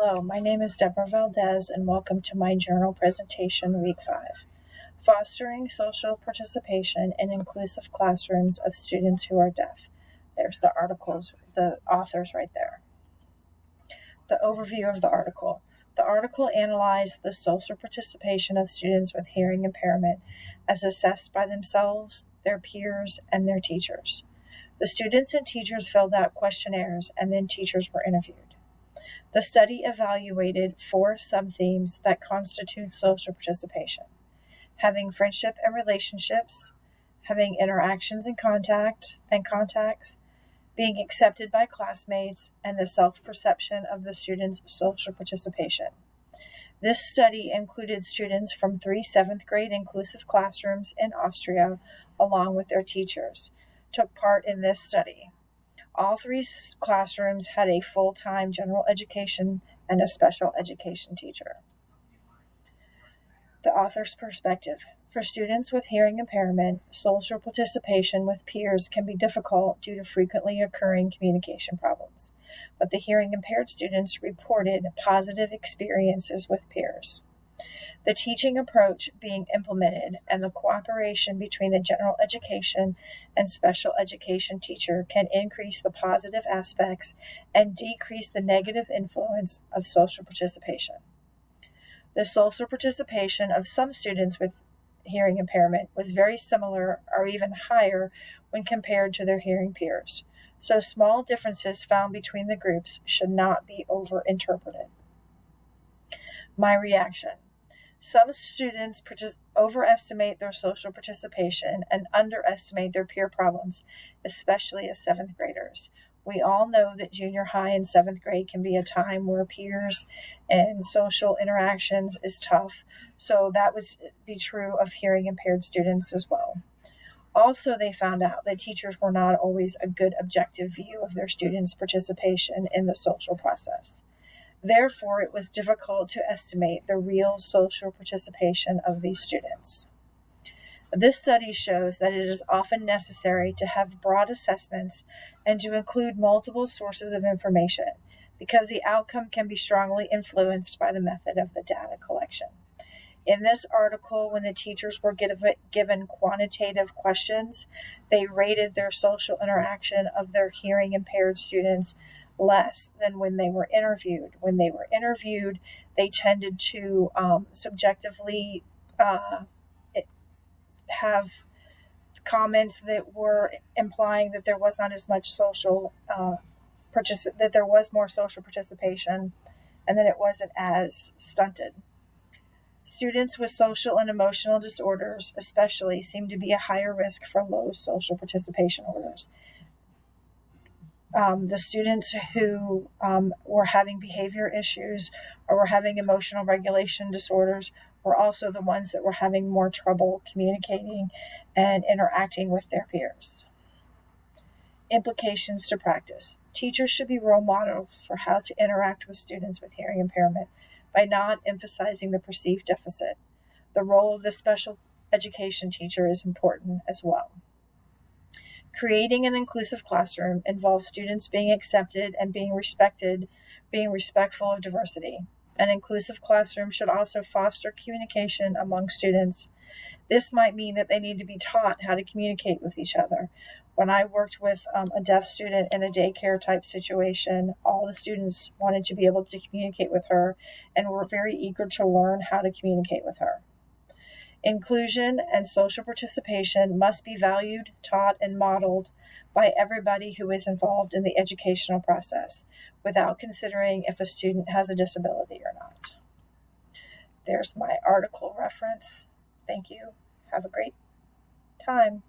Hello, my name is Deborah Valdes, and welcome to my journal presentation, Week 5, Fostering Social Participation in Inclusive Classrooms of Students Who Are Deaf. There's the authors right there. The overview of the article. The article analyzed the social participation of students with hearing impairment as assessed by themselves, their peers, and their teachers. The students and teachers filled out questionnaires, and then teachers were interviewed. The study evaluated 4 sub-themes that constitute social participation: having friendship and relationships, having interactions and contacts, being accepted by classmates, and the self-perception of the students' social participation. This study included students from 3 7th grade inclusive classrooms in Austria, along with their teachers, took part in this study. All 3 classrooms had a full-time general education and a special education teacher. The author's perspective. For students with hearing impairment, social participation with peers can be difficult due to frequently occurring communication problems, but the hearing impaired students reported positive experiences with peers. The teaching approach being implemented and the cooperation between the general education and special education teacher can increase the positive aspects and decrease the negative influence of social participation. The social participation of some students with hearing impairment was very similar or even higher when compared to their hearing peers, so small differences found between the groups should not be overinterpreted. My reaction. Some students overestimate their social participation and underestimate their peer problems, especially as 7th graders. We all know that junior high and 7th grade can be a time where peers and social interactions is tough, so that would be true of hearing impaired students as well. Also, they found out that teachers were not always a good objective view of their students' participation in the social process. Therefore, it was difficult to estimate the real social participation of these students. This study shows that it is often necessary to have broad assessments and to include multiple sources of information, because the outcome can be strongly influenced by the method of the data collection. In this article, when the teachers were given quantitative questions, they rated their social interaction of their hearing impaired students less than when they were interviewed. When they were interviewed, they tended to subjectively have comments that were implying that there was not as much that there was more social participation, and that it wasn't as stunted. Students with social and emotional disorders especially seem to be a higher risk for low social participation orders. The students who were having behavior issues or were having emotional regulation disorders were also the ones that were having more trouble communicating and interacting with their peers. Implications to practice. Teachers should be role models for how to interact with students with hearing impairment by not emphasizing the perceived deficit. The role of the special education teacher is important as well. Creating an inclusive classroom involves students being accepted and being respectful of diversity. An inclusive classroom should also foster communication among students. This might mean that they need to be taught how to communicate with each other. When I worked with a deaf student in a daycare type situation, all the students wanted to be able to communicate with her and were very eager to learn how to communicate with her. Inclusion and social participation must be valued, taught, and modeled by everybody who is involved in the educational process, without considering if a student has a disability or not. There's my article reference. Thank you. Have a great time.